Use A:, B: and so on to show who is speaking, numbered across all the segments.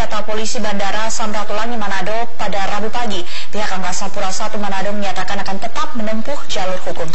A: data polisi Bandara Samratulangi Manado pada Rabu pagi. Pihak Angkasa Pura I Manado menyatakan akan tetap menempuh jalur hukum.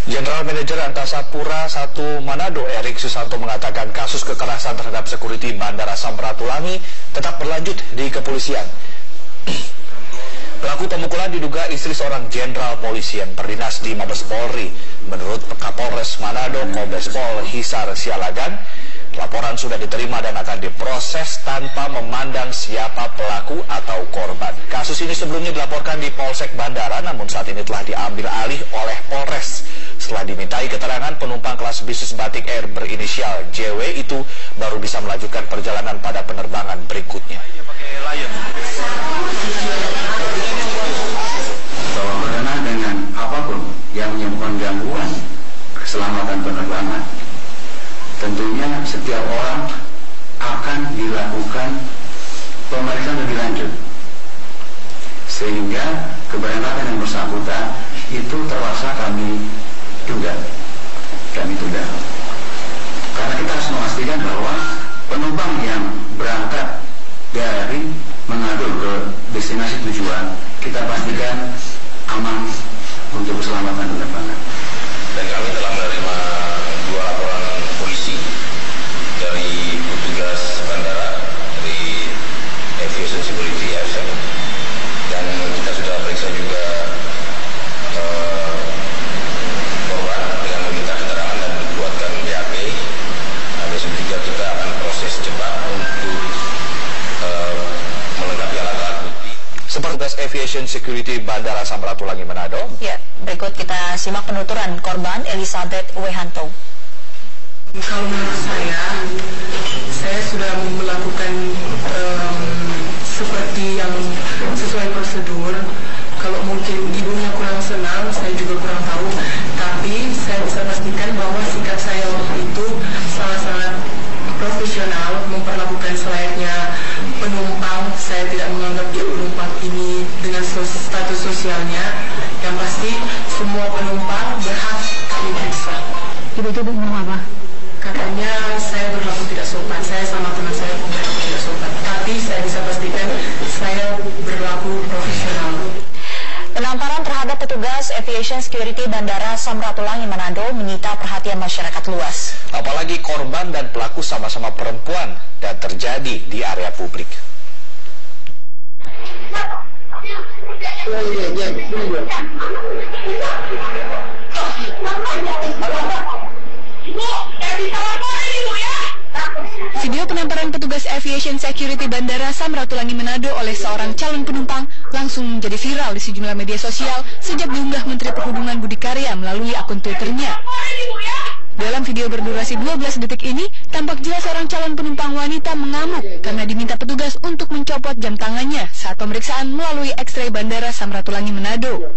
B: General Manager Angkasa Pura I Manado, Erik Susanto, mengatakan kasus kekerasan terhadap sekuriti Bandara Samratulangi tetap berlanjut di kepolisian. Pelaku pemukulan diduga istri seorang jenderal polisi yang berdinas di Mabes Polri. Menurut Kapolres Manado, Kombes Pol Hisar Sialagan, laporan sudah diterima dan akan diproses tanpa memandang siapa pelaku atau korban. Kasus ini sebelumnya dilaporkan di Polsek Bandara, namun saat ini telah diambil alih oleh Polres. Setelah dimintai keterangan, penumpang kelas bisnis Batik Air berinisial JW itu baru bisa melanjutkan perjalanan pada penerbangan berikutnya.
C: Bahwa berkenaan dengan apapun yang menyebabkan gangguan keselamatan penerbangan, tentunya setiap orang akan dilakukan pemeriksaan lebih lanjut, sehingga keberangkatan yang bersangkutan itu terpaksa kami tunda. Karena kita harus memastikan bahwa penumpang yang berangkat dari Manado ke destinasi tujuan, kita pastikan aman untuk keselamatan penerbangan.
D: Dan kami telah menerima 2 laporan polisi dari petugas bandara, dari Aviation Security ASN, dan kita sudah periksa juga korban dengan meminta keterangan dan dibuatkan BAP. Besok juga kita akan proses cepat untuk melengkapi alat-alat bukti.
B: Sepetugas Aviation Security Bandara Samratulangi Manado.
A: Ya, berikut kita simak penuturan korban Elizabeth Wehanto.
E: Kalau menurut saya sudah melakukan seperti yang sesuai prosedur. Kalau mungkin ibunya kurang senang, saya juga kurang tahu. Tapi saya bisa pastikan bahwa sikap saya waktu itu sangat-sangat profesional, memperlakukan selayaknya penumpang. Saya tidak menganggap dia penumpang ini dengan status sosialnya. Yang pasti semua penumpang berhak kami periksa.
A: Ibu ngomong apa?
E: Katanya saya berlaku tidak sopan, saya sama teman saya berlaku tidak sopan. Tapi saya bisa pastikan saya berlaku profesional.
A: Penamparan terhadap petugas Aviation Security Bandara Samratulangi Manado menyita perhatian masyarakat luas.
B: Apalagi korban dan pelaku sama-sama perempuan dan terjadi di area publik.
F: Video penamparan petugas Aviation Security Bandara Samratulangi Manado oleh seorang calon penumpang langsung menjadi viral di sejumlah media sosial sejak diunggah Menteri Perhubungan Budi Karya melalui akun Twitternya. Dalam video berdurasi 12 detik ini, tampak jelas seorang calon penumpang wanita mengamuk karena diminta petugas untuk mencopot jam tangannya saat pemeriksaan melalui X-ray Bandara Samratulangi Manado.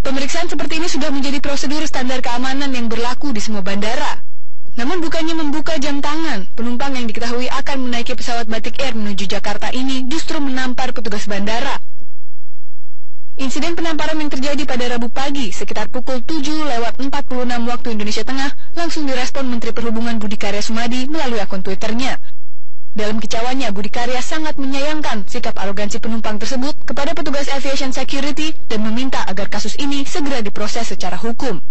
F: Pemeriksaan seperti ini sudah menjadi prosedur standar keamanan yang berlaku di semua bandara. Namun bukannya membuka jam tangan, penumpang yang diketahui akan menaiki pesawat Batik Air menuju Jakarta ini justru menampar petugas bandara. Insiden penamparan yang terjadi pada Rabu pagi sekitar pukul 7:46 waktu Indonesia Tengah langsung direspon Menteri Perhubungan Budi Karya Sumadi melalui akun Twitternya. Dalam kicauannya, Budi Karya sangat menyayangkan sikap arogansi penumpang tersebut kepada petugas Aviation Security dan meminta agar kasus ini segera diproses secara hukum.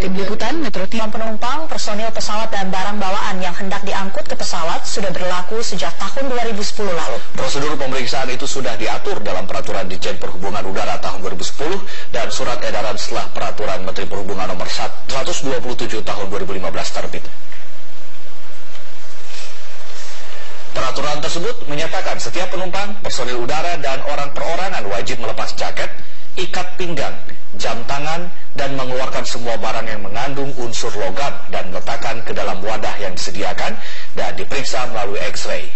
F: Tim Liputan Metro TV.
A: Penumpang, personil pesawat dan barang bawaan yang hendak diangkut ke pesawat sudah berlaku sejak tahun 2010 lalu.
B: Prosedur pemeriksaan itu sudah diatur dalam Peraturan Ditjen Perhubungan Udara tahun 2010 dan Surat Edaran setelah Peraturan Menteri Perhubungan Nomor 127 tahun 2015 terbit. Peraturan tersebut menyatakan setiap penumpang, personil udara, dan orang perorangan wajib melepas jaket, ikat pinggang, jam tangan, dan mengeluarkan semua barang yang mengandung unsur logam dan meletakkan ke dalam wadah yang disediakan dan diperiksa melalui X-ray.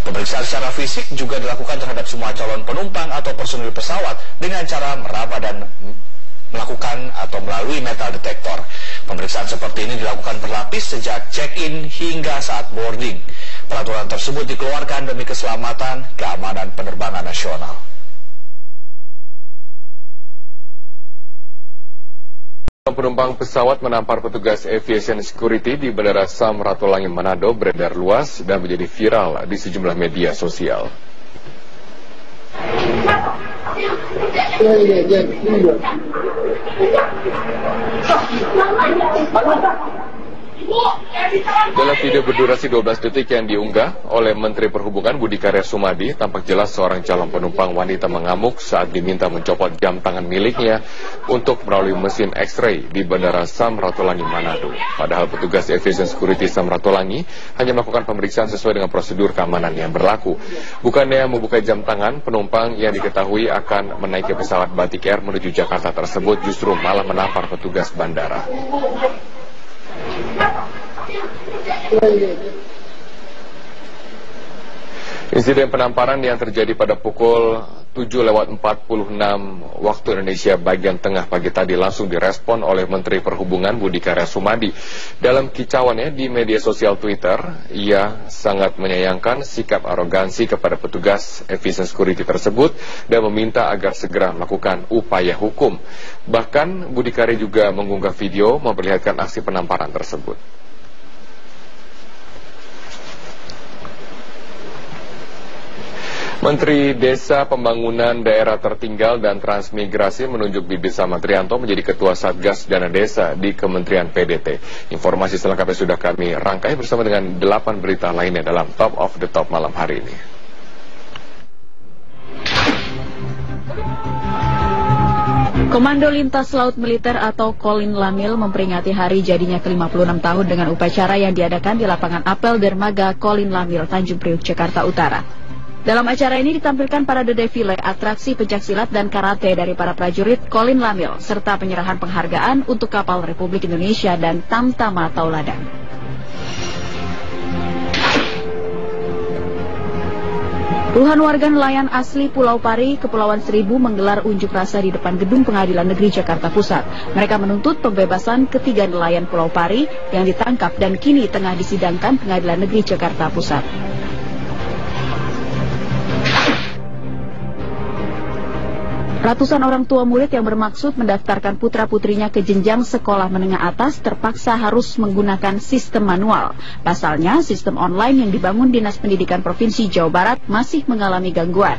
B: Pemeriksaan secara fisik juga dilakukan terhadap semua calon penumpang atau personil pesawat dengan cara meraba dan melakukan atau melalui metal detektor. Pemeriksaan seperti ini dilakukan berlapis sejak check-in hingga saat boarding. Peraturan tersebut dikeluarkan demi keselamatan keamanan penerbangan nasional.
G: Penumpang pesawat menampar petugas aviation security di Bandara Samratulangi Manado beredar luas dan menjadi viral di sejumlah media sosial. Dalam video berdurasi 12 detik yang diunggah oleh Menteri Perhubungan Budi Karya Sumadi, tampak jelas seorang calon penumpang wanita mengamuk saat diminta mencopot jam tangan miliknya untuk melalui mesin X-ray di Bandara Samratulangi Manado. Padahal petugas aviation security Samratulangi hanya melakukan pemeriksaan sesuai dengan prosedur keamanan yang berlaku. Bukannya membuka jam tangan, penumpang yang diketahui akan menaiki pesawat Batik Air menuju Jakarta tersebut justru malah menampar petugas bandara. Insiden penamparan yang terjadi pada pukul 7:46 waktu Indonesia bagian tengah pagi tadi langsung direspon oleh Menteri Perhubungan Budi Karya Sumadi. Dalam kicauannya di media sosial Twitter, ia sangat menyayangkan sikap arogansi kepada petugas aviation security tersebut dan meminta agar segera melakukan upaya hukum. Bahkan Budi Karya juga mengunggah video memperlihatkan aksi penamparan tersebut. Menteri Desa Pembangunan Daerah Tertinggal dan Transmigrasi menunjuk Bibit Samatrianto menjadi Ketua Satgas Dana Desa di Kementerian PDT. Informasi selengkapnya sudah kami rangkai bersama dengan 8 berita lainnya dalam Top of the Top malam hari ini.
H: Komando Lintas Laut Militer atau Kolin Lamil memperingati hari jadinya ke-56 tahun dengan upacara yang diadakan di lapangan apel dermaga Kolin Lamil, Tanjung Priok, Jakarta Utara. Dalam acara ini ditampilkan parade defile, atraksi pencaksilat dan karate dari para prajurit Kolin Lamil, serta penyerahan penghargaan untuk kapal Republik Indonesia dan Tamtama Tauladan. Puluhan warga nelayan asli Pulau Pari, Kepulauan Seribu menggelar unjuk rasa di depan Gedung Pengadilan Negeri Jakarta Pusat. Mereka menuntut pembebasan ketiga nelayan Pulau Pari yang ditangkap dan kini tengah disidangkan Pengadilan Negeri Jakarta Pusat. Ratusan orang tua murid yang bermaksud mendaftarkan putra-putrinya ke jenjang sekolah menengah atas terpaksa harus menggunakan sistem manual. Pasalnya, sistem online yang dibangun Dinas Pendidikan Provinsi Jawa Barat masih mengalami gangguan.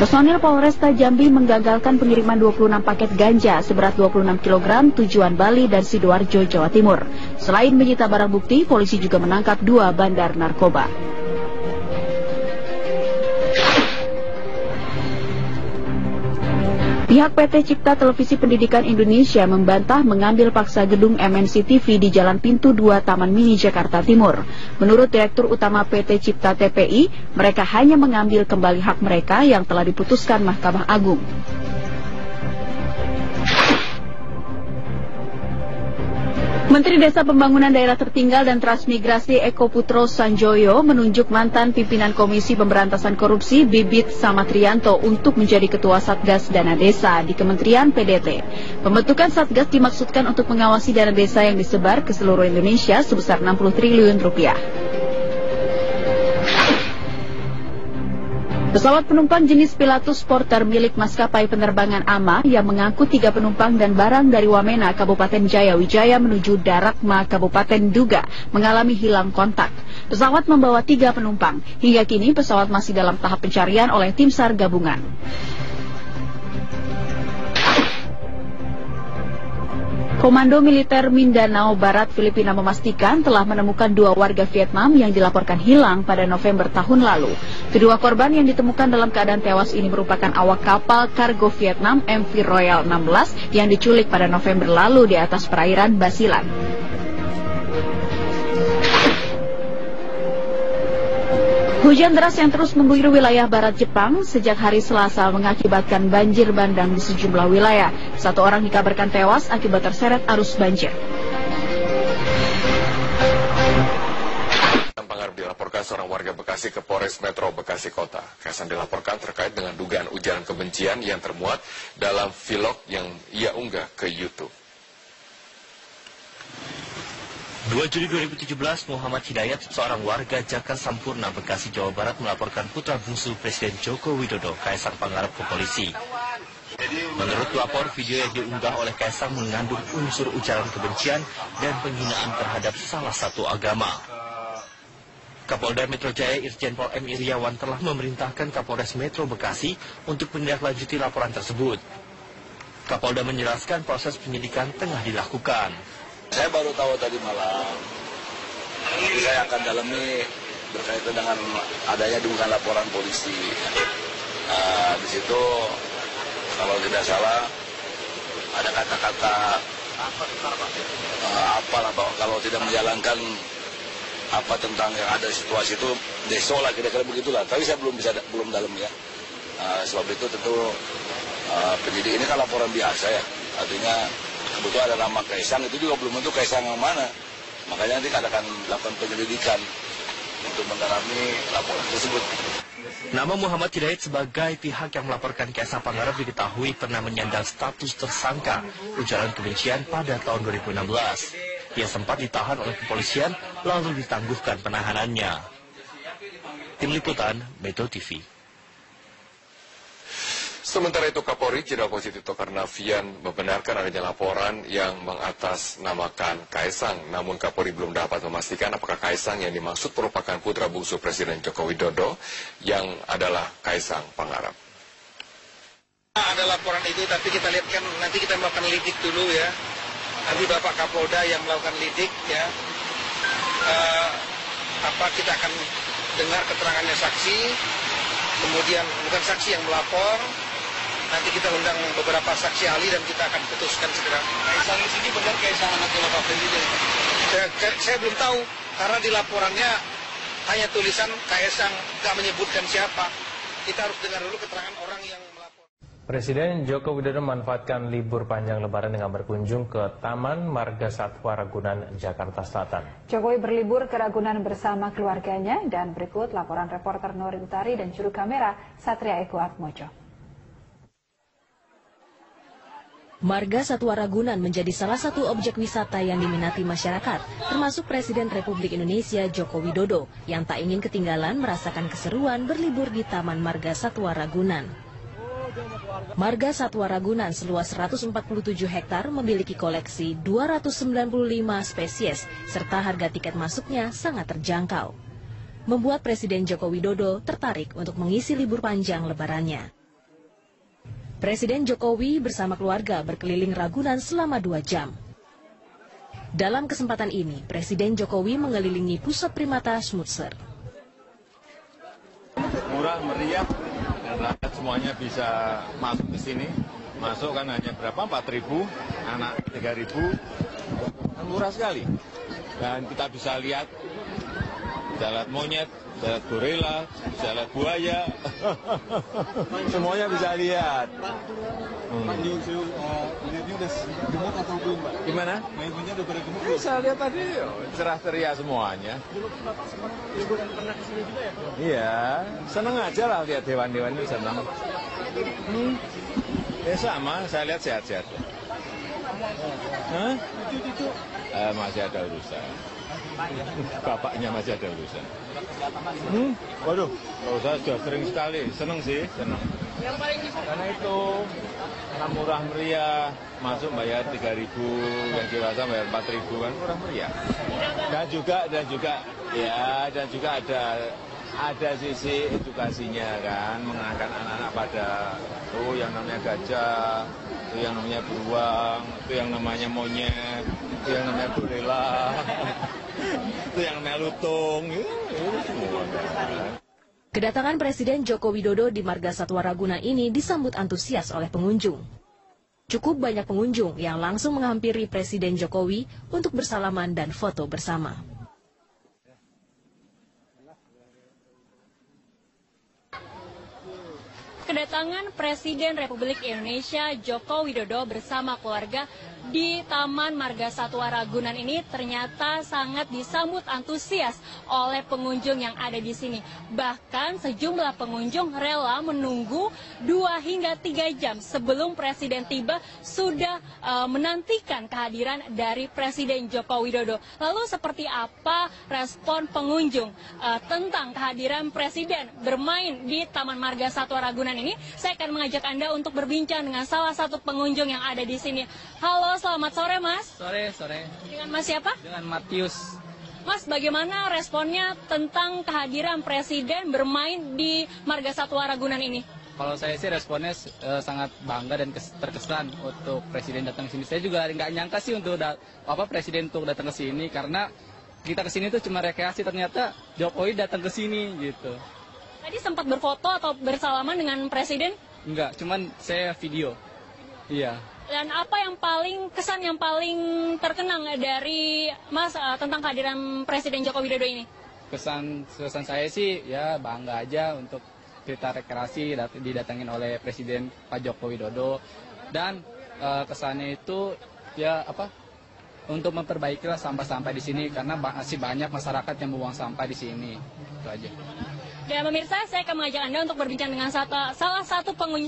H: Personil Polresta Jambi menggagalkan pengiriman 26 paket ganja seberat 26 kg tujuan Bali dan Sidoarjo, Jawa Timur. Selain menyita barang bukti, polisi juga menangkap 2 bandar narkoba. Pihak PT Cipta Televisi Pendidikan Indonesia membantah mengambil paksa gedung MNC TV di Jalan Pintu 2 Taman Mini Jakarta Timur. Menurut Direktur Utama PT Cipta TPI, mereka hanya mengambil kembali hak mereka yang telah diputuskan Mahkamah Agung. Menteri Desa Pembangunan Daerah Tertinggal dan Transmigrasi Eko Putro Sanjoyo menunjuk mantan pimpinan Komisi Pemberantasan Korupsi Bibit Samatrianto untuk menjadi Ketua Satgas Dana Desa di Kementerian PDT. Pembentukan Satgas dimaksudkan untuk mengawasi dana desa yang disebar ke seluruh Indonesia sebesar 60 triliun rupiah. Pesawat penumpang jenis Pilatus Porter milik maskapai penerbangan AMA yang mengangkut 3 penumpang dan barang dari Wamena, Kabupaten Jayawijaya menuju Darakma, Kabupaten Duga, mengalami hilang kontak. Pesawat membawa 3 penumpang. Hingga kini pesawat masih dalam tahap pencarian oleh tim SAR gabungan. Komando Militer Mindanao Barat Filipina memastikan telah menemukan 2 warga Vietnam yang dilaporkan hilang pada November tahun lalu. Kedua korban yang ditemukan dalam keadaan tewas ini merupakan awak kapal kargo Vietnam MV Royal 16 yang diculik pada November lalu di atas perairan Basilan. Hujan deras yang terus mengguyur wilayah barat Jepang sejak hari Selasa mengakibatkan banjir bandang di sejumlah wilayah. 1 orang dikabarkan tewas akibat terseret arus banjir.
G: Panggarap dilaporkan seorang warga Bekasi ke Polres Metro Bekasi Kota. Kesan dilaporkan terkait dengan dugaan ujaran kebencian yang termuat dalam vlog yang ia unggah ke YouTube.
I: 2 Juli 2017, Muhammad Hidayat, seorang warga Jaka Sampurna, Bekasi, Jawa Barat, melaporkan putra bungsu Presiden Joko Widodo, Kaisang Pangarep, ke polisi. Menurut pelapor, video yang diunggah oleh Kaisang mengandung unsur ujaran kebencian dan penghinaan terhadap salah satu agama. Kapolda Metro Jaya Irjen Pol M. Iriawan telah memerintahkan Kapolres Metro Bekasi untuk menindaklanjuti laporan tersebut. Kapolda menjelaskan proses penyidikan tengah dilakukan.
J: Saya baru tahu tadi malam. Jadi saya akan dalami berkaitan dengan adanya dugaan laporan polisi. Di situ kalau tidak salah ada kata-kata apalah kalau tidak menjalankan apa tentang yang ada situasi itu deso lah kira-kira begitulah. Tapi saya belum dalam ya. Sebab itu tentu penyidik ini kan laporan biasa ya. Artinya kebetulan ada nama Kaisang, itu juga belum tentu Kaisang yang mana. Makanya nanti akan dilakukan penyelidikan untuk mendalami laporan tersebut.
I: Nama Muhammad Hidayat sebagai pihak yang melaporkan Kaisang Pangarep diketahui pernah menyandang status tersangka ujaran kebencian pada tahun 2016. Ia sempat ditahan oleh kepolisian lalu ditangguhkan penahanannya. Tim Liputan, Metro TV.
G: Sementara itu, Kapolri Jenderal Polisi Tito Karnavian membenarkan adanya laporan yang mengatasnamakan Kaisang. Namun Kapolri belum dapat memastikan apakah Kaisang yang dimaksud merupakan putra bungsu Presiden Joko Widodo yang adalah Kaisang Pangarep.
K: Ada laporan itu, tapi kita lihat kan nanti kita melakukan lidik dulu ya. Nanti Bapak Kapolda yang melakukan lidik ya. Kita akan dengar keterangannya saksi, kemudian bukan saksi yang melapor. Nanti kita undang beberapa saksi ahli dan kita akan putuskan segera. Kaisang di sini benar Kaisang anaknya Bapak Presiden? Saya belum tahu karena di laporannya hanya tulisan Kaisang, nggak menyebutkan siapa. Kita harus dengar dulu keterangan orang yang melapor.
L: Presiden Joko Widodo memanfaatkan libur panjang Lebaran dengan berkunjung ke Taman Marga Satwa Ragunan, Jakarta Selatan.
M: Jokowi berlibur ke Ragunan bersama keluarganya dan berikut laporan reporter Nori Utari dan juru kamera Satria Eko Atmojo.
N: Marga Satwa Ragunan menjadi salah satu objek wisata yang diminati masyarakat, termasuk Presiden Republik Indonesia Joko Widodo yang tak ingin ketinggalan merasakan keseruan berlibur di Taman Marga Satwa Ragunan. Marga Satwa Ragunan seluas 147 hektar memiliki koleksi 295 spesies serta harga tiket masuknya sangat terjangkau. Membuat Presiden Joko Widodo tertarik untuk mengisi libur panjang lebarannya. Presiden Jokowi bersama keluarga berkeliling Ragunan selama 2 jam. Dalam kesempatan ini, Presiden Jokowi mengelilingi pusat primata Smutser.
O: Murah, meriah, dan rakyat semuanya bisa masuk ke sini. Masuk kan hanya berapa? 4.000, anak 3.000. Kan murah sekali. Dan kita bisa lihat monyet, bisa lihat gorila, bisa lihat buaya. Semuanya bisa lihat. Monyetnya udah gemuk atau belum, Pak? Gimana? Monyetnya udah pada gemuk? Bisa lihat tadi, cerah ceria semuanya. Dulu Bapak sempat liburan pernah ke sini juga ya, Pak? Iya, seneng aja lah lihat hewan-hewan itu, seneng. Ya sama, saya lihat sehat-sehat. Hah? Masih ada urusan. Bapaknya masih ada urusan. Waduh, kalau saya sudah sering sekali, seneng sih, seneng. Karena itu murah meriah, masuk bayar 3.000, yang dewasa bayar 4.000 kan murah meriah. Dan juga ada sisi edukasinya kan, mengenalkan anak-anak pada yang namanya gajah, itu yang namanya beruang, itu yang namanya monyet, itu yang namanya gorila, itu yang namanya lutung, itu semua kan.
N: Kedatangan Presiden Joko Widodo di Marga Satwa Ragunan ini disambut antusias oleh pengunjung. Cukup banyak pengunjung yang langsung menghampiri Presiden Jokowi untuk bersalaman dan foto bersama.
P: kedatangan Presiden Republik Indonesia Joko Widodo bersama keluarga di Taman Marga Satwa Ragunan ini ternyata sangat disambut antusias oleh pengunjung yang ada di sini. Bahkan sejumlah pengunjung rela menunggu 2 hingga 3 jam sebelum Presiden tiba sudah menantikan kehadiran dari Presiden Joko Widodo. Lalu seperti apa respon pengunjung tentang kehadiran Presiden bermain di Taman Marga Satwa Ragunan ini? Saya akan mengajak Anda untuk berbincang dengan salah satu pengunjung yang ada di sini. Halo, selamat sore Mas.
Q: Sore.
P: Dengan Mas siapa?
Q: Dengan Matius.
P: Mas, bagaimana responnya tentang kehadiran Presiden bermain di Marga Satwa Ragunan ini?
Q: Kalau saya sih responnya sangat bangga dan terkesan untuk Presiden datang ke sini. Saya juga nggak nyangka sih untuk Presiden untuk datang ke sini, karena kita ke sini tuh cuma rekreasi, ternyata Jokowi datang ke sini gitu.
P: Tadi sempat berfoto atau bersalaman dengan Presiden?
Q: Enggak, cuman saya video. Iya.
P: Dan apa yang kesan yang paling terkenang dari Mas tentang kehadiran Presiden Joko Widodo ini?
Q: Kesan saya sih ya bangga aja untuk kita rekreasi didatangin oleh Presiden Pak Joko Widodo, dan kesannya itu ya untuk memperbaikilah sampah-sampah di sini, karena masih banyak masyarakat yang membuang sampah di sini. Itu aja.
P: Dan pemirsa, saya akan mengajak Anda untuk berbincang dengan salah satu pengunjung